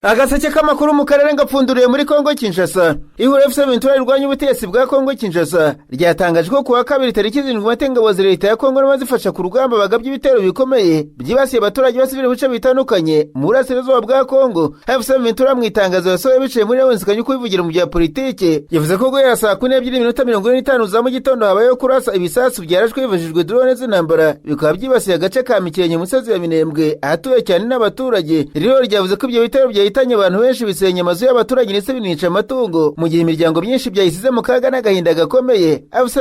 Agaseke k'amakuru mu karere ngapfunduriye muri Kongo Kinshasa. Ihuriro FC rirwanya ubutegetsi bwa Kongo Kinshasa ryatangaje ko kuwa kabiri tariki 7 Ngabo leta ya Kongo n'abazifasha ku rugamba bagabye ibitero bikomeye byibasiye abaturage basivile bice bitandukanye mu burasirazuba bwa Kongo. FC mu itangazo yasohoye biciye muri Onskanyu kwivugira mu bya politike yavuze ko guhera saa 2:45 za mu gitondo habayeho kurasa ibisasu byarashwe hifashishijwe drone z'intambara bikaba byibasiye agace ka Mikenke mu musozi wa Minembwe ahatuye cyane n'abaturage. Rero ryavuze ko ibyo bitero hitanye abantu benshi bisenya amazu y'abaturage ndetse binica amatungo mu gihe imiryango myinshi byayisize mu kaga n'agahinda gakomeye. FC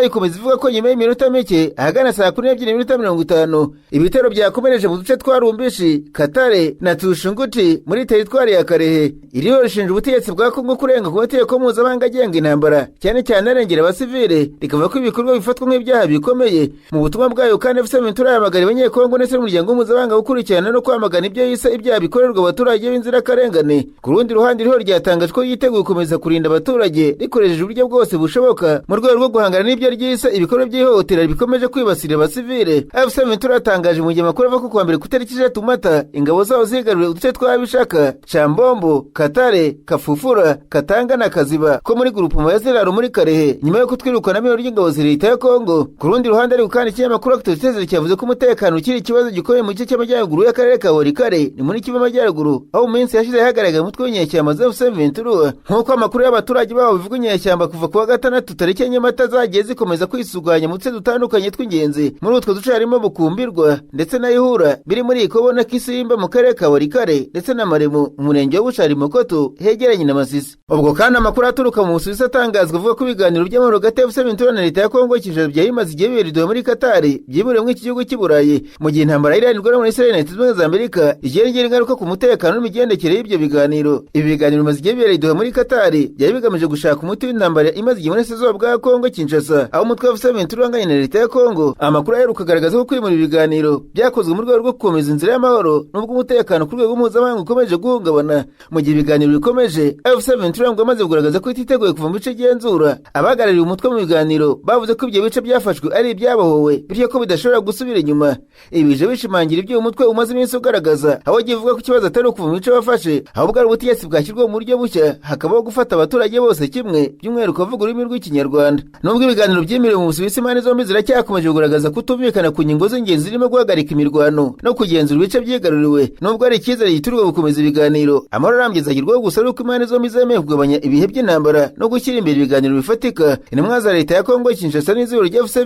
ikomeza ivuga ko nyuma y'iminota mike ahagana saa 2:50 ibitero byakomereje mu duce twa Rumbishi, Katare na Tushunguti muri teritwari ya Karehe. Iriho rishinja ubutegetsi bwa Kongo kurenga ku mategeko mpuzamahanga agenga intambara cyane cyane arengera abasivile, rikavuga ko ibikorwa bifatwa nk'ibyaha bikomeye. Mu butumwa bwayo kandi FC yamagariye abanyekongo ndetse n'umuryango mpuzamahanga gukurikirana no kwamagana ibyo yise ibyaha bikorerwa abaturage b'inzira karengane. Ku rundi ruhande riho ryatangaje ko yiteguye gukomeza kurinda abaturage rikoresheje uburyo bwose bushoboka mu rwego rwo guhangana n'ibyo ryise ibikorwa by'ihohotera bikomeje kwibasira abasivile. FC yatangaje mu gihe amakuru ava ko kuwa mbere ku tariki 6 Mata ingabo zaho zigaruriye uduce twa Bishaka, Chambombo, Katare, Kafufura, Katanga na Kaziba ko muri grupuma ya Zeraro muri Karehe nyuma yo kutwirukana n'ibiro ry'ingabo leta ya Kongo. Ku rundi ruhande ari kandi ikinyamakuru Actualité cyavuze ko umutekano ukiri ikibazo gikomeye mu gice cy'amajyaruguru y'akarere ka Walikare ni muri Kivu Amajyaruguru aho minsi yashize hagaragaye umutwe w'inyeshyamba za FC nk'uko amakuru y'abaturage babo bivuga inyeshyamba kuva kuwa gatandatu tariki 4 Mata zagiye zikomeza kwisuganya mu duce dutandukanye tw'ingenzi muri utwo duce harimo Bukumbirwa ndetse na Ihura biri muri Ikobo na Kisimba mu karere ka Walikare ndetse na Maremu mu murenge wa Bushari Mokoto hegeranye na Masisi. Ubwo kandi amakuru aturuka mu Busuwisi atangazwa avuga ko ibiganiro by'amahoro hagati ya FC na leta ya Kongo Kinshasa byahimaze igihe biridoye muri Katari byiburiwe mu iki gihugu cy'Iburayi mu gihe intambara iranirwa muri Israel na Leta Zunze Ubumwe za Amerika igira ingaruka ku mutekano n'imigendekere y'ibyo biganiro. Ibi biganiro bimaze igihe biridoye muri Katari byari bigamije gushaka umuti w'intambara imaze igihe muri Sezo bwa Kongo Kinshasa aho umutwe wa FC wanganye na leta ya Kongo. Amakuru aheruka kugaragaza ko kwimura ibiganiro byakozwe mu rwego rwo gukomeza inzira y'amahoro n'ubwo umutekano ku rwego mpuzamahanga ukomeje guhungabana. Mu gihe ibiganiro bikomeje FC ngo amaze kugaragaza ko ititeguye kuva mu bice genzura. Abagarariye umutwe mu biganiro bavuze ko ibyo bice byafashwe ari ibyabohowe bityo ko bidashobora gusubira inyuma. Ibi bije bishimangira ibyo umutwe umaze iminsi ugaragaza aho givuga ko ikibazo atari kuva mu bice bafashe ahubwo ari ubutegetsi bwashyirwa mu buryo bushya hakabaho gufata abaturage bose kimwe by'umwihariko bavuga ururimi rw'ikinyarwanda. Nubwo ibiganiro byimiriwe mu Busuwisi impande zombi ziracyakomeje kugaragaza kutumvikana ku nyungu z'ingenzi zirimo guhagarika imirwano no kugenzura ibice byigaruriwe. Nubwo ari icyizere giturwa gukomeza ibiganiro amahoro arambye azagirwaho gusa ari uko impande zombi zemeye kugabanya ibihe by'intambara no gushyira imbere ibiganiro bifatika. Intumwa za leta ya Kongo Kinshasa n'izuru rya FC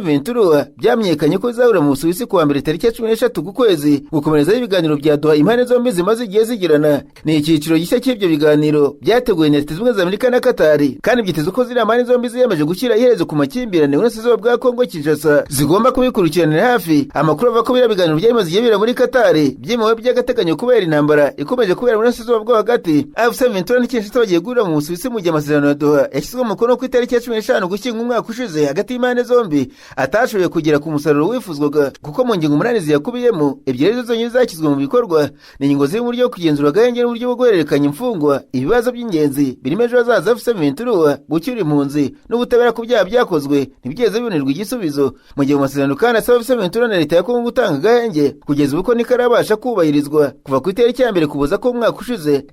byamenyekanye ko zahura mu Busuwisi kuwa mbere tariki 13 ku kwezi gukomereza ibiganiro bya Doha impande zombi zimaze igihe zigirana. Ni icyiciro gishya cy'ibyo biganiro byateguwe na Leta Zunze Ubumwe za Amerika na Katari kandi byitezwe ko ziri impande zombi ziyemeje gushyira iherezo ku makimbirane n'uburasirazuba bwa Kongo Kinshasa zigomba kubikurikiranira hafi. Amakuru ava ko biriya biganiro byamaze igihe bira muri Katari byimuwe by'agateganyo kubera intambara ikomeje kubera mu burasirazuba bwo hagati. FC n'Kinshasa bagiye guhurira mu Busuwisi mu gihe amasezerano ya Doha yashyizwe mu mukono ku itariki 15 Ugushyingo umwaka ushize hagati y'impande zombi atashoboye kugera ku musaruro wifuzwaga kuko mu ngingo 8 ziyakubiyemo ebyiri zo zonyine zashyizwe mu bikorwa. Ni ingingo ziri mu buryo bwo kugenzura agahenge n'uburyo bwo guhererekanya imfungwa, ibibazo by'ingenzi birimo ejo hazaza FC gucyura impunzi n'ubutabera ku byaha byakozwe ntibigeze bibonerwa igisubizo. Mu gihe mu masezerano kandi asaba FC na leta ya Kongo gutanga agahenge kugeza ubu ko nikarabasha kubahirizwa kuva ku itariki ya mbere kuboza ko umwaka ushize.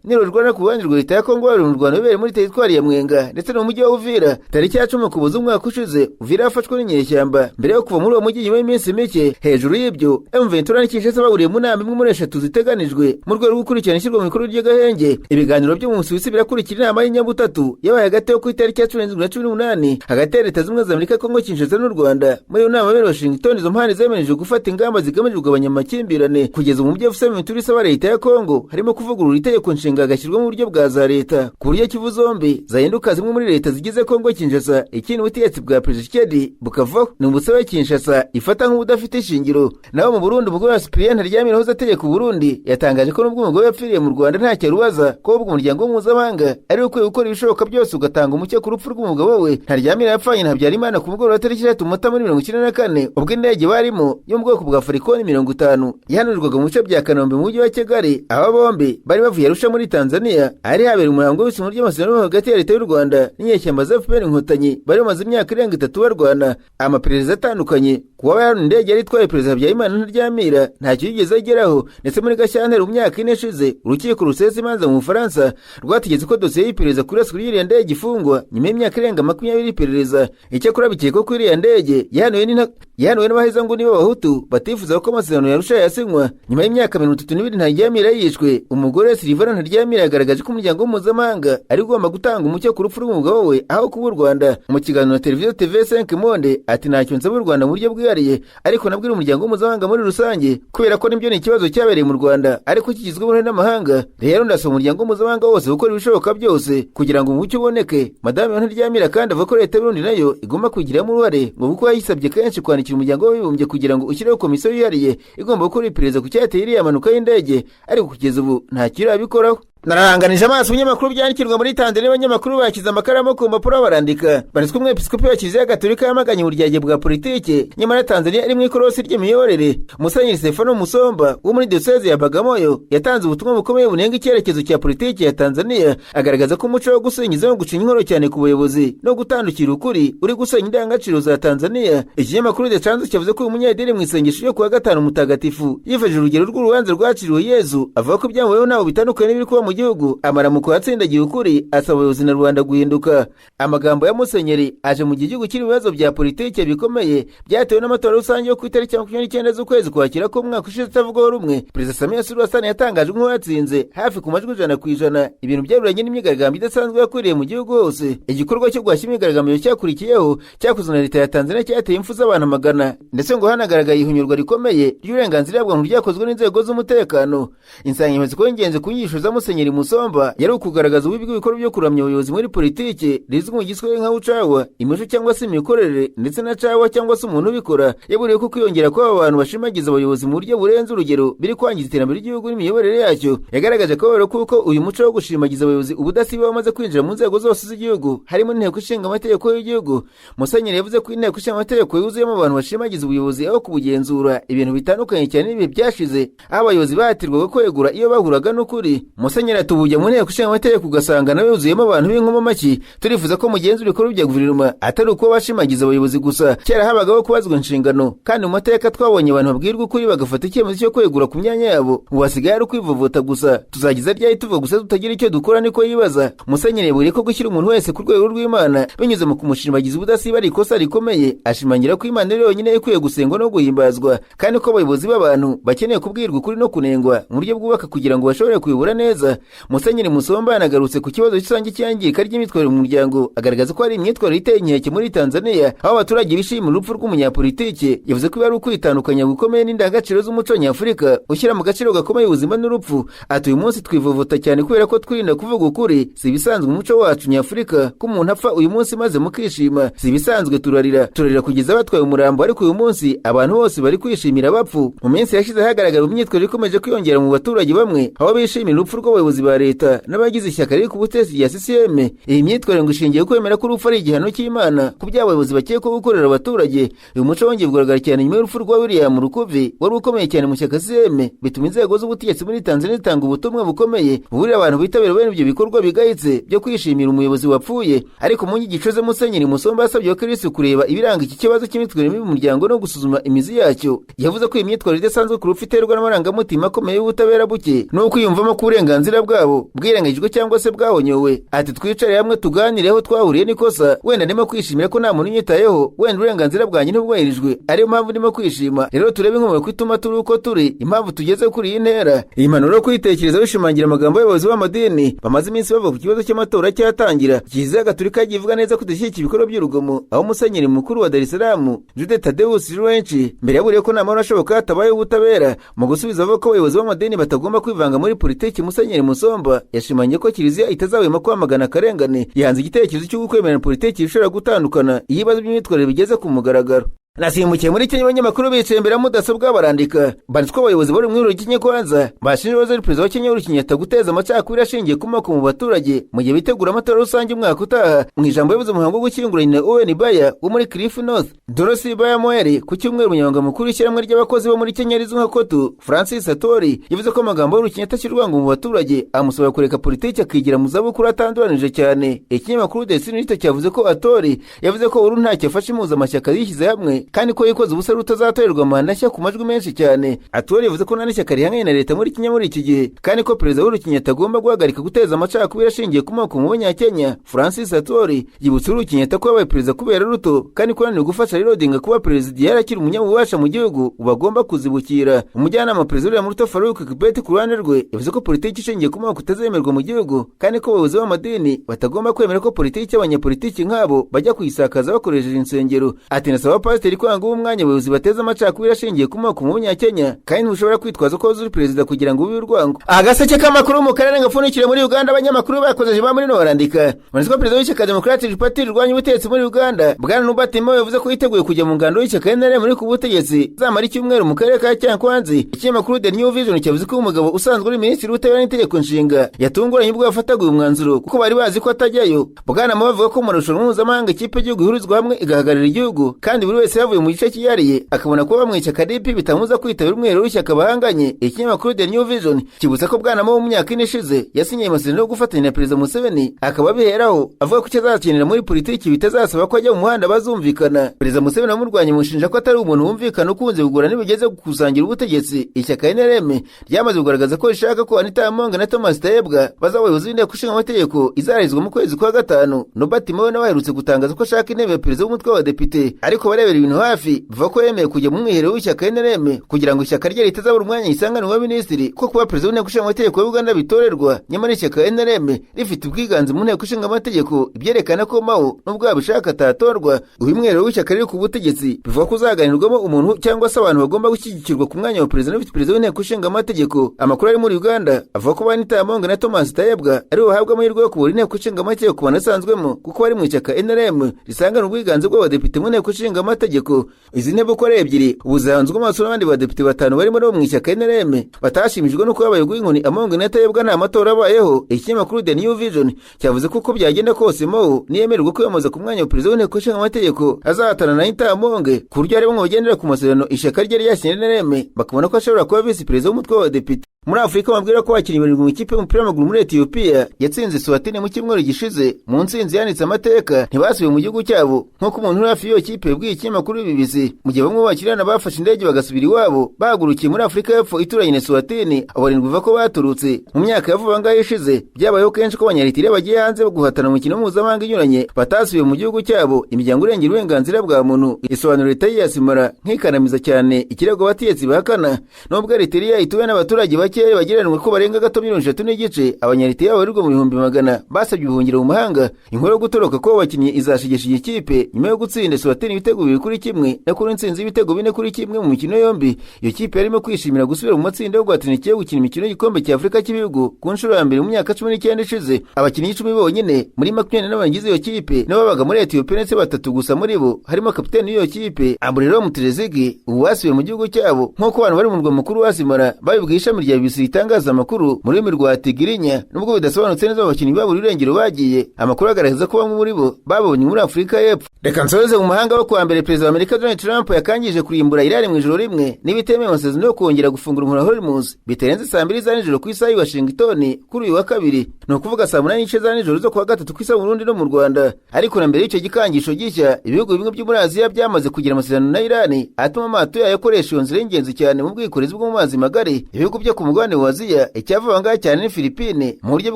nirorwa no kubanjirwa leta ya Kongo bari mu Rwanda bibere muri teritwari ya Mwenga ndetse no mu mujyi wa Uvira tariki ya 10 kuboza umwaka ushize. Uvira yafashwe n'inyeshyamba mbere yo kuva muri uwo mujyi nyuma y'iminsi mike. Hejuru y'ibyo n'Kinshasa bahuriye mu nama imwe muri 3 ziteganijwe mu rwego rwo gukurikirana ishyirwa mu bikorwa ry'agahenge. Ibiganiro byo mu Busuwisi birakurikira inama y'inyabutatu yabaye hagati yo ku itariki ya 17 hagati ya Leta Zunze Ubumwe za Amerika, Kongo Kinshasa n'u Rwanda. Muri iyo nama ya Washington izo mpande zemereje gufata ingamba zigamije kugabanya amakimbirane kugeza mu byo FC isaba leta ya Kongo harimo kuvugurura itegeko nshinga agashyirwa mu buryo bwa za leta ku buryo Kivu zombi zahinduka zimwe muri leta zigize Kongo Kinshasa. Ikindi ubutegetsi bwa Perezida Tshisekedi bukavaho ni umusabe Kinshasa ifata nk'ubudafite ishingiro. Naho mu Burundi umugore wa Cyprien Ntaryamira hoza ategeka Burundi yatangaje ko nubwo umugore yapfiriye mu Rwanda nta cyarubaza ko ubwo umuryango mpuzamahanga ari ukwiye gukora ibishoboka byose ugatanga umucyo ku rupfu rw'umugabo we. Ntaryamira yapfanye na Habyarimana ku mugoroba wa tariki 3 Mata muri 1994 ubwo indege barimo yo mu bwoko bwa Falcon 50 yahanurirwaga mu bice bya Kanombe mu mujyi wa Kigali. Aba bombi bari bavuye Arusha muri Tanzania ari habera umuhango w'isimu ry'amasezerano hagati ya leta y'u Rwanda n'inyeshyamba za FPR Inkotanyi bari bamaze imyaka irenga 3 barwana. Amaperereza atandukanye kuba yarano indege yari itwaye Perezida Habyarimana Ntaryamira ntacyo yigeze ageraho ndetse muri Gashyantare mu myaka imyaka 4 ishize urukiko rusesa imanza mu Bufaransa rwategetse ko dosiye y'iperereza kuri raswa y'iriya ndege ifungwa nyuma y'imyaka irenga 20 iperereza. Icyakora bikekwa ko iriya ndege yahanuwe n'abaheza ngo niba abahutu batifuza ko amasezerano yarusha yasinywa. Nyuma y'imyaka 32 Ntaryamira yishwe, umugore Silvana Ntaryamira yagaragaje ko umuryango mpuzamahanga ari ugomba gutanga umucyo ku rupfu rw'umugabo we aho kuba u Rwanda. Mu kiganiro na televiziyo TV5 Monde ati ntacyo nsaba u Rwanda mu buryo bwihariye, ariko nabwira umuryango mpuzamahanga muri rusange kubera ko nibyo ni ikibazo cyabereye mu Rwanda ariko kigizwe muri n'amahanga. Rero ndasaba umuryango mpuzamahanga wose gukora ibishoboka byose kugira ngo umucyo uboneke. Madame Ntaryamira kandi avuga ko leta y'u Burundi nayo igomba kwigiramo uruhare ngo kuko yayisabye kenshi kwandikira umuryango w'abibumbye kugira ngo ushyireho komisiyo yihariye igomba gukora iperereza ku cyateye iriya manuka y'indege, ariko kugeza ubu nta kirabikoraho. Nararanganije amaso ibinyamakuru byandikirwa muri Tanzania. Abanyamakuru bakiza amakaramu ku mpapuro barandika baritswe umwepiskopi wa Kiliziya Gatolika yamaganye uburyarya bwa politike nyamara Tanzania iri mu ikorosi ry'imiyoborere. Musenyeri Stefano Musomba wo muri diocese ya Bagamoyo yatanze ubutumwa bukomeye bunenga icyerekezo cya politike ya Tanzania, agaragaza ko umuco wo gusenyiza no gucinya inkoro cyane ku buyobozi no gutandukira ukuri uri gusenya indangagaciro za Tanzania. Ikinyamakuru The Chanzo cyavuze ko umunyedini mu isengesho ryo kuwa gatanu mutagatifu yifashishije urugero rw'urubanza rwaciriwe Yezu, avuga ko ibyamubayeho nabo bitandukanye n'ibiri kuba mu gihugu, amaramuko yatsindagiye ukuri, asaba abayobozi na Rwanda guhinduka. Amagambo ya Musenyeri aje mu gihugu kiri ibibazo bya politike bikomeye byatewe n'amatora rusange yo ku itariki 29 z'ukwezi kwakira ko mwaka ushize utavugwaho rumwe. Perezida Samia Suluhu Hassan yatangajwe nk'uwatsinze hafi ku majwi 100%. Ibintu byaruranye n'imyigaragambyo idasanzwe yakwiriye mu gihugu hose. Igikorwa cyo guhashya imyigaragambyo cyakurikiyeho cyakozwe na leta ya Tanzania cyateye impfu z'abantu magana, ndetse ngo hanagaragaye ihunyurwa rikomeye ry'uburenganzira bw'abantu ryakozwe n'inzego z'umutekano. Insanganyamatsiko y'ingenzi ku nyigisho za Musenyeri Musomba yari ukugaragaza ububi bw'ibikorwa byo kuramya ubuyobozi muri politike rizwi mu giswahili nka ucawa, imico cyangwa se imikorere, ndetse na cawa cyangwa se umuntu ubikora. Yaburiye ko kwiyongera ko abantu bashimagiza abayobozi mu buryo burenze urugero biri kwangiza iterambere ry'igihugu n'imiyoborere yacyo. Yagaragaje ko rero kuko uyu muco wo gushimagiza abayobozi ubudasiba wamaze kwinjira mu nzego zose z'igihugu harimo n'inteko ishinga amategeko y'igihugu. Musenyeri yavuze ko inteko ishinga amategeko yuzuyemo abantu bashimagiza ubuyobozi aho kubugenzura, ibintu bitandukanye cyane n'ibihe byashize aho abayobozi bahatirwaga kwegura iyo bahuraga n'ukuri. Musenyeri atubujya mu nteko ishinga amategeko ugasanga nawe yuzuyemo abantu b'inkoma maki. Turifuza ko mugenzura ibikorwa bya guverinoma atari uko bashimagiza abayobozi gusa. Kera habagaho kubazwa inshingano, kandi mu mateka twabonye abantu babwirwa ukuri bagafata icyemezo cyo kwegura ku myanya yabo. Ubu hasigaye ari ukwivovota gusa. Tuzagiza ryari tuva gusa tutagira icyo dukora niko yibaza. Musenyeri yaburiye ko gushyira umuntu wese ku rwego rw'Imana binyuze mu kumushimagiza ubudasiba ari ikosa rikomeye. Ashimangira ko Imana ari yonyine ikwiye gusengwa no guhimbazwa, kandi ko abayobozi b'abantu bakeneye kubwirwa ukuri no kunengwa mu buryo bwubaka kugira ngo bashobore kuyobora neza. Musenyeri Musomba yanagarutse ku kibazo cy'isange cyangirika ry'imyitwarire mu muryango, agaragaza ko hari imyitwarire iteye inkeke muri Tanzania aho abaturage bishimira urupfu rw'umunyapolitike. Yavuze ko ari ukwitandukanya gukomeye n'indangagaciro z'umuco nyafurika ushyira mu gaciro gakomeye ubuzima n'urupfu. Ati uyu munsi twivovota cyane kubera ko twirinda kuvuga ukuri. Si ibisanzwe umuco wacu nyafurika ko umuntu apfa uyu munsi maze mukishima. Si ibisanzwe turarira kugeza batwaye umurambo, ariko uyu munsi abantu bose bari kwishimira abapfu. Mu minsi yashize hagaragara imyitwarire ikomeje kwiyongera mu baturage bamwe aho bishimira urupfu rw'abayobozi ba leta n'abagize ishyaka riri ku butegetsi rya CCM. Iyi myitwarire ngo ishingiye kwemera ko urupfu ari igihano cy'Imana ku by'abayobozi bakekwa gukorera abaturage. Uyu muco wongeye kugaragara cyane nyuma y'urupfu rwa William Lukuvi wari ukomeye cyane mu shyaka CCM, bituma inzego z'ubutegetsi muri Tanzania zitanga ubutumwa bukomeye buburira abantu bitabira bene ibyo bikorwa bigayitse byo kwishimira umuyobozi wapfuye. Ariko mu nyigisho ze Musenyeri Musomba yasabye abakirisitu kureba ibiranga iki kibazo cy'imyitwarire mibi mu muryango no gusuzuma imizi yacyo. Yavuze ko imyitwarire idasanzwe ku rupfu iterwa n'amarangamutima akomeye y'ubutabera buke no kwiyumvamo ko uburenganzira bwabo bwirengagijwe cyangwa se bwahonyowe. Ati twicare hamwe tuganire aho twahuriye n'ikosa, wenda ndimo kwishimira ko nta muntu unyitayeho, wenda uburenganzira bwanjye ntibwubahirijwe, ariyo mpamvu ndimo kwishima. Rero turebe inkomoko ituma turi uko turi, impamvu tugeze kuri iyi ntera. Iyi mpanuro yo kwitekereza bishimangira amagambo y'abayobozi b'amadini bamaze iminsi bavuga ku kibazo cy'amatora cyatangira. Kiliziya Gatolika yagiye ivuga neza ko idashyigikiye ibikorwa by'urugomo, aho Musenyeri mukuru wa Dar es Salaam Jude Tadeus Ruwenchi mbere yaburiye ko nta mahoro ashoboka hatabayeho ubutabera. Mu gusubiza avuga ko abayobozi b'amadini batagomba kwivanga muri politiki, Musenyeri Musomba yashimangiye ko Kiliziya itazahwema kwamagana akarengane. Yahanze igitekerezo cyo kwemera politiki ishobora gutandukana iyo ibibazo by'imyitwarire bigeze ku mugaragaro. Nasimbukiye muri Kenya, abanyamakuru bicaye imbere ya mudasobwa barandika banditswe abayobozi bari mu Ihuriro ry'Ikenya Kwanza bashinje Waziri Perezida wa Kenya Uhuru Kenyatta guteza amacakubiri ashingiye ku moko mu baturage mu gihe bitegura amatora rusange umwaka utaha. Mu ijambo yavuze mu muhango wo gushyingura nyina Owen Baya wo muri Cliff North, Dorothy Baya Moeri ku cyumweru, umunyamabanga mukuru w'ishyirahamwe ry'abakozi bo muri Kenya rizwi nka KOTU Francis Atori yavuze ko amagambo y'Uhuru Kenyatta ashyirwango mu baturage amusaba kureka politiki akigira mu zabukuru atanduranije cyane. Ikinyamakuru The Citizen cyavuze ko Atori yavuze ko Uhuru ntacyo afashe impuzamashyaka yishyize hamwe cyane kandi ko yikoze ubusa rutazatorerwa manda nshya ku majwi menshi cyane. Atwara yavuze ko nta n'ishyaka rihanganye na leta muri Kenya muri iki gihe kandi ko perezida Uhuru Kenyatta agomba guhagarika guteza amacakubiri ashingiye ku moko mu Banyakenya. Francis Atwara yibutsa Uhuru Kenyatta ko yabaye perezida kubera Ruto kandi ko yananiwe gufasha Raila Odinga kuba perezida yarakiri umunyamubasha mu gihugu bagomba kuzibukira. Umujyanama perezida William Ruto Farouk Kibet ku ruhande rwe yavuze ko politiki ishingiye ku moko itazemerwa mu gihugu kandi ko abayobozi b'amadini batagomba kwemera ko politiki y'abanyapolitiki nk'abo bajya kuyisakaza bakoresheje insengero. Ati nasaba pasiteri kwanga umwanya abayobozi bateza amacakubiri ashingiye ku moko mu Banyakenya kandi ntushobora kwitwaza ko uri perezida kugira ngo ube urwango. Agaseke k'amakuru mu karere gapfundikire muri Uganda abanyamakuru bakoze ba muri no barandika ko perezida w'ishyaka Democratic Party rwanya ubutegetsi muri Uganda Bwana Nubati Mo yavuze ko yiteguye kujya mu ngando y'ishyaka NRM muri ku butegetsi zamara icyumweru mu karere ka Cyankwanzi. Ikinyamakuru The New Vision cyavuze ko umugabo usanzwe uri minisitiri w'ubutabera n'itegeko nshinga yatunguranye ubwo yafataga uyu mwanzuro kuko bari bazi ko atajyayo. Bwana Mo bavuga ko mu marushanwa mpuzamahanga ikipe y'igihugu ihurizwa hamwe igahagararira igihugu kandi buri wese yavuye mu gice cyihariye akabona ko bamwe ishyaka DP bitamuza kwitabira umweru w'ishyaka bahanganye. Ikinyamakuru The New Vision kibuza ko Bwana Mo mu myaka ine ishize yasinye amasezerano yo gufatanya na Perezida Museveni akaba abiheraho avuga ko cyazakenera muri politiki bitazasaba ko ajya mu muhanda bazumvikana. Perezida Museveni amurwanya mushinja ko atari umuntu wumvikana ukunze kugura n'ibigeze gukusangira ubutegetsi. Ishyaka NRM ryamaze kugaragaza ko rishaka ko Anita Among na Thomas Tayebwa bazabayobozi b'inteko ishinga amategeko izarizwa mu kwezi kwa gatanu. Nobert Mo nawe aherutse gutangaza ko ashaka intebe ya perezida w'umutwe w'abadepite ariko barebera ibintu hafi bavuga ko yemeye kujya mu mwiherero w'ishyaka NRM kugira ngo ishyaka rye ritazabura umwanya yisangane wa minisitiri ko kuba perezida w'inteko ishinga amategeko ya Uganda bitorerwa. Nyamara ishyaka NRM rifite ubwiganze mu nteko ishinga amategeko ibyerekana ko Mao nubwo yabishaka atatorwa. Uyu mwiherero w'ishyaka riri ku butegetsi bivuga ko uzaganirwamo umuntu cyangwa se abantu bagomba gushyigikirwa ku mwanya wa perezida n'ufite perezida w'inteko ishinga amategeko. Amakuru ari muri Uganda avuga ko Anita Among na Thomas Tayebwa ari bahabwa amahirwe yo kubura inteko ishinga amategeko banasanzwemo kuko bari mu ishyaka NRM risangana ubwiganze bw'abadepite mu nteko ishinga amategeko. Izi ntebe uko ari ebyiri ubusanzwe amaso n'abandi badepite batanu barimo no mu ishyaka NRM batashimijwe no kuba abayobozi b'inkoni Among na Tayebwa nta matora abayeho. Ikinyamakuru The New Vision cyavuze ko uko byagenda kose Mo niyemererwa kwiyamamaza ku mwanya wa perezida w'inteko ishinga amategeko azahatana na Anita Among ku buryo ari bamwe bagendera ku masezerano ishyaka rye ryasinye NRM bakabona ko ashobora kuba visi perezida w'umutwe w'abadepite. Muri Afurika bambwira ko abakinnyi barindwi mu ikipe y'umupira w'amaguru muri Ethiopia yatsinze Eswatini mu cyumweru gishize mu ntsinzi yanitse amateka ntibasubiye mu gihugu cyabo nk'uko umuntu uri hafi y'iyo kipe yabwiye ikinyamakuru BBC. Mu gihe bamwe mu bakirana bafashe indege bagasubira iwabo bahagurukiye muri Afurika y'Epfo ituranye na Eswatini, abo barindwi biva ko baturutse mu myaka ya vuba ngaho ishize. Byabayeho kenshi ko Abanyaritiriya bagiye hanze guhatana mu mikino mpuzamahanga inyuranye batasubiye mu gihugu cyabo. Imiryango irengera uburenganzira bwa muntu isobanura leta yasimara nk'ikanamiza cyane ikirego abatetsi bahakana nubwo Eritrea ituwe n'abaturage bakeya bagereranwe ko barenga gato 3 n'igice. Abanyaritiriya barirwa mu bihumbi magana basabye ubuhungiro mu mahanga. Inkuru yo gutoroka ko abakinnyi izashigesha iyi kipe nyuma yo gutsinda Eswatini ibitego 2-1 no kuri intsinzi y'ibitego 4-1 mu mikino yombi. Iyo kipe yarimo kwishimira gusubira mu matsinda yo guhatanira ikiye gukina imikino y'igikombe cya Afurika cy'ibihugu ku nshuro ya mbere mu myaka 19 ishize. Abakinnyi 10 bonyine muri 20 bagize iyo kipe nabo babaga muri Ethiopia ndetse 3 gusa muri bo harimo kapiteni w'iyo kipe Ambrelo Mutrezigi uwasiwe mu gihugu cyabo nk'uko abantu bari mu murwa mukuru wasimara babibwiye ishami rya BBC ritangaza amakuru muri rurimi rwa Tigirinya. Nubwo bidasobanutse neza abakinnyi babo irengero bagiye, amakuru agaragaza ko bamwe muri bo babonye muri Afurika y'Epfo. Reka nsoreze mu mahanga wo kuwa mbere Perezida wa Amerika Donald Trump yakangije kurimbura Iran mu ijoro rimwe n'ibitemewe amasezerano yo kongera gufungura umuhora Hormuz bitarenze saa 2 za nijoro ku isaha ya Washington kuri uyu wa kabiri, no kuvuga saa 8 za nijoro zo kuwa gatatu ku isaha Burundi no mu Rwanda. Ariko na mbere y'icyo gikangisho gishya ibihugu bimwe byo muri Aziya byamaze kugira amasezerano na Iran atuma amato yayo akoresha iyo nzira y'ingenzi cyane mu bwikorezi bwo mu mazi magari. Ibihugu byo ku mugabane wa Aziya icyavuga ngaho cyane ni Philippines mu buryo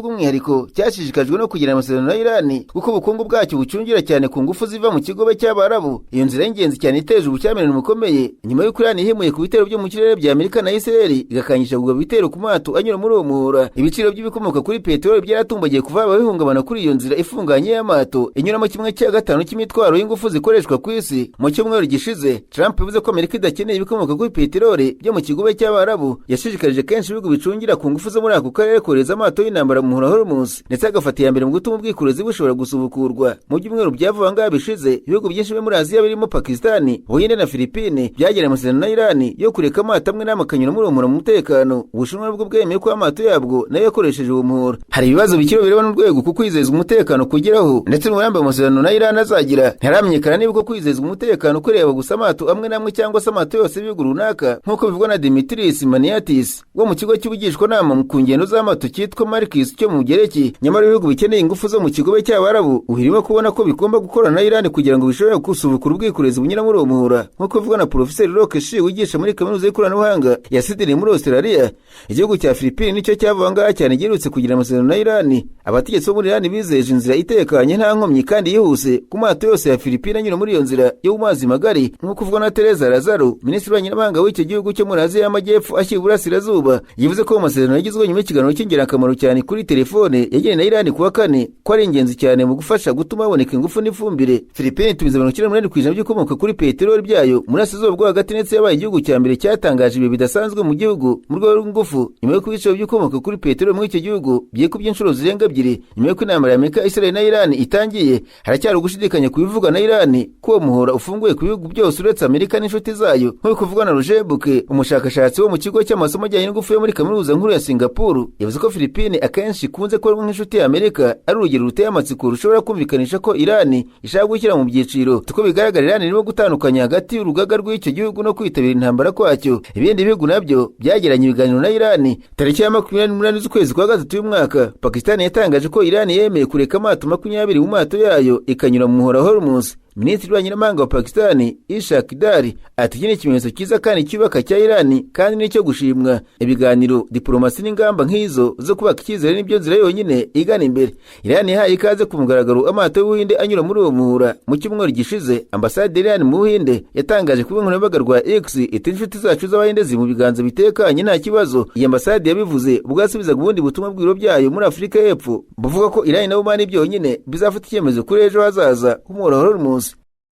bw'umwihariko cyashishikajwe no kugira amasezerano na Iran kuko ubukungu bwacyo bucungira cyane ku ngufu ziva mu kigobe cy'Abarabu. Iyo nzira y'ingenzi cyane iteje ubucyamenano bukomeye nyuma y'uko Iran ihimuye ku bitero byo mu kirere bya Amerika na Israel igakangisha kugaba ibitero ku mato anyura muri uwo muhora. Ibiciro by'ibikomoka kuri peteroli byaratumbagiye kuva abahungabana kuri iyo nzira ifunganye y'amato inyuramo 1/5 cy'imitwaro y'ingufu zikoreshwa ku isi. Mu cyumweru gishize Trump yavuze ko Amerika idakeneye ibikomoka kuri peteroli byo mu kigobe cy'Abarabu. Yashishikarije kenshi ibihugu bicungira ku ngufu zo muri ako karere kohereza amato y'intambara mu muhora Hormuz ndetse agafata iya mbere mu gutuma ubwikorezi bushobora gusubukurwa. Mu byumweru byavuga ngaho bishize ibihugu byinshi byo muri Aziya birimo Pakistan, Buhinde na Philippines byagiranye amasezerano na Iran yo kureka amato amwe n'amakanyura muri uwo muhora mu mutekano. Ubushinwa nabwo bwemeye ko amato yabwo nayo yakoresheje uwo muhora. Hari ibibazo bikiro bireba n'urwego kuko kwizezwa umutekano kugeraho ndetse n'uburambe amasezerano na Iran azagira ntaramenyekana niba uko kwizezwa umutekano kureba gusa amato amwe n'amwe cyangwa se amato yose y'ibihugu runaka nk'uko bivugwa na Dimitris Maniatis wo mu kigo cy'ubugishwanama ku ngendo z'amato cyitwa Markis cyo mu Bugereki, nyamara ibihugu bikeneye ingufu zo mu kigobe cy'Abarabu uhirimo kubona ko bigomba gukorana na Iran kugira ngo bishobore gusubukura ubwikorezi bunyura muri uwo muhora, nk'uko bivugwa na Professor Roque Shi wigisha muri kaminuza y'ikoranabuhanga ya Sydney muri Australia. Igihugu cya Philippines nicyo cyavanga cyane giherutse kugira amasezerano na Iran. Abategetsi bo muri Iran bizeje inzira itekanye nta nkomyi kandi yihuse ku mato yose ya Philippines anyura muri iyo nzira yo mu mazi magari, nk'uko bivugwa na Teresa Lazaro, minisitiri w'abanyamahanga w'icyo gihugu cyo muri Aziya y'Amajyepfo ashyira Iburasirazuba. Yavuze ko amasezerano yagizwe nyuma y'ikiganiro cy'ingirakamaro cyane kuri telefone yagiranye na Iran kuwa kane ko ari ingenzi cyane mu gufasha gutuma haboneka ingufu n'ifumbire. Philippines itumiza 98% by'ibikomoka kuri peteroli byayo muri Burasirazuba bwo hagati, ndetse yabaye igihugu cya mbere cyatangaje ibi bidasanzwe mu gihugu mu rwego rw'ingufu nyuma yo kubiciro by'ibikomoka kuri peteroli muri icyo gihugu byikubye inshuro zirenga ebyiri nyuma y'uko intambara ya Amerika, Israel na Iran itangiye. Haracyari ugushidikanya ku bivugwa na Iran ko uwo muhora ufunguye ku bihugu byose uretse Amerika n'inshuti zayo, nk'uko bivugwa na Roger Buke, umushakashatsi wo mu kigo cy'amasomo ajyanye n'ingufu yo muri kaminuza nkuru ya Singapore. Yavuze ko Philippines akenshi ikunze kuba nk'inshuti ya Amerika ari urugero ruteye amatsiko rushobora kumvikanisha ko Iran ishaka gushyira mu byiciro tuko bigaragara Iran irimo gutandukanya hagati y'urugaga rw'icyo gihugu no kwitabira intambara kwacyo. Ibindi bihugu nabyo byagiranye ibiganiro na Iran. Tariki ya 28 z'ukwezi kwa gatatu y'umwaka, Pakistan yatangaje ko Iran yemeye kureka amato 20 mu mato yayo ikanyura mu muhora wa Hormuz. Minisitiri w'abanyamahanga wa Pakistan Ishaq Dari ati iki ni ikimenyetso cyiza kandi cyubaka cya Iran kandi nicyo gushimwa. Ibiganiro, diplomasi n'ingamba nk'izo zo kubaka icyizere n'ibyo nzira yonyine igana imbere. Iran yahaye ikaze ku mugaragaro amato y'Ubuhinde anyura muri uwo muhura. Mu cyumweru gishize, ambasade Iran mu Buhinde yatangaje ku nkoranyambaga rwa X iti inshuti zacu z'Abahinde ziri mu biganza bitekanye nta kibazo. Iyi ambasade yabivuze ubwasubizaga ubundi butumwa bw'ibiro byayo muri Afurika y'Epfo buvuga ko Iran na Oman byonyine bizafata icyemezo kuri ejo hazaza h'umuhora wa Hormuz.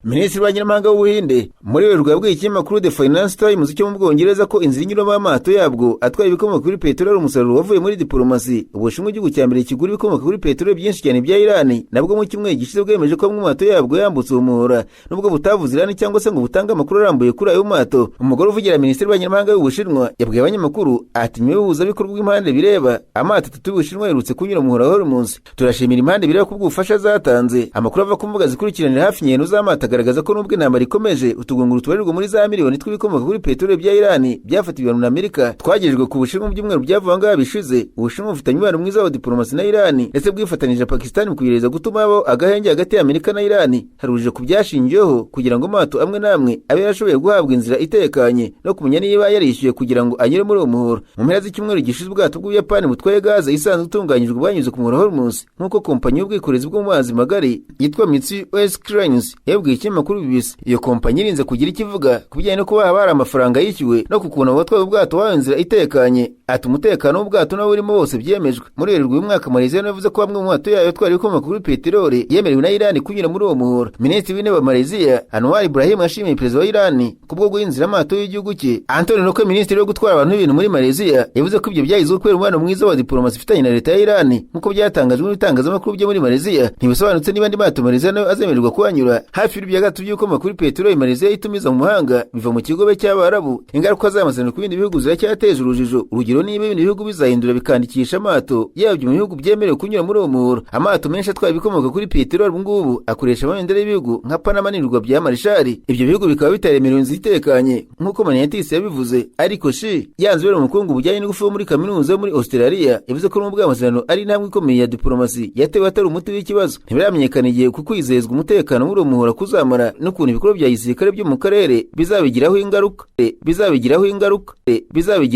Minisitiri w'abanyamahanga w'Ubuhinde muri Werurwe yabwiye ikinyamakuru The Financial Times cyo mu Bwongereza ko inzira inyuramo amato yabwo atwaye ibikomoka kuri peteroli umusaruro wavuye muri diplomasi. Ubushinwa igihugu cya mbere kigura ibikomoka kuri peteroli byinshi cyane bya Iran, nabwo mu cyumweru gishize bwemeje ko mu mato yabwo yambutse umuhora, nubwo butavuze Iran cyangwa se ngo butange amakuru arambuye kuri ayo mato. Umugore uvugira Minisitiri w'abanyamahanga w'Ubushinwa yabwiye abanyamakuru ati nyuma y'ubuhuza bikorwa bw'impande bireba amato 3 y'Ubushinwa yerutse kunyura mu muhora wa Hormuz. Turashimira impande bireba ku bw'ubufasha zatanze. Amakuru ava ku mbuga zikurikiranira hafi nyendo z'amato agaragaza ko nubwo intambara ikomeje utugunguru tubarirwa muri za miliyoni tw'ibikomoka kuri peteroli bya Iran byafatiwe na Amerika twagejejwe ku Bushinwa mu byumweru byavanga bishize. Ubushinwa bufitanye umubano mwiza wa diplomasi na Iran ndetse bwifatanije Pakistan mu kugereza gutuma abo agahenge hagati ya Amerika na Iran haruje ku byashingiyeho kugira ngo amato amwe namwe abe yarashoboye guhabwa inzira itekanye no kumenya niba yarishyuye kugira ngo anyure muri uwo muhora. Mu mpera z'icyumweru gishize ubwato bw'Ubuyapani butwaye gaze isanzwe utunganyijwe bwanyuze ku muhora wa Hormuz, nk'uko kompanyi y'ubwikorezi bwo mu mazi magari yitwa Mitsui Oil Cranes yabwiye ikinyamakuru BBC. Iyo kompanyi irinze kugira ikivuga ku bijyanye no kuba habara amafaranga yishyuwe no kukuna abatwaye ubwato wayo inzira itekanye. Ati umutekano w'ubwato nawe urimo bose byemejwe. Muri Werurwe uyu mwaka Malaysia yavuze ko bamwe mu mato yayo atwara ibikomoka kuri peteroli yemerewe na Iran kunyura muri uwo muhora. Minisitiri w'intebe wa Malaysia Anwar Ibrahim yashimiye perezida wa Iran kubwo guhinzira amato y'igihugu cye. Anthony Noke, minisitiri wo gutwara abantu n'ibintu muri Malaysia, yavuze ko ibyo byagizwe kubera umubano mwiza wa diplomasi ifitanye na leta ya Iran, nk'uko byatangajwe n'ibitangazamakuru byo muri Malaysia. Ntibisobanutse niba andi mato Malaysia nayo azemererwa kuhanyura. Hafi y'ibya gatatu by'ibikomoka kuri peteroli Malaysia itumiza mu mahanga biva mu kigobe cy'Abarabu. Ingaruka z'amasezerano ku bindi bihugu ziracyateje urujijo. Urugero niba ibindi bihugu bizahindura bikandikisha amato yabyo mu bihugu byemerewe kunyura muri uwo muhora. Amato menshi atwaye ibikomoka kuri peteroli ubu ngubu akoresha amabendera y'ibihugu nka Panama n'Ibirwa bya Marshall. Ibyo bihugu bikaba bitaremerewe inzira itekanye nk'uko Maniatis yabivuze. Ariko Shi yanzwe mu bukungu bujyanye n'ingufu muri kaminuza yo muri Australia yavuze ko n'ubwo amasezerano ari intambwe ikomeye ya diplomasi yatewe atari umuti w'ikibazo. Ntibiramenyekana igihe kuko kwizezwa umutekano muri uwo muhora kuzamara n'ukuntu ibikorwa bya gisirikare byo mu karere bizabigiraho ingaruka.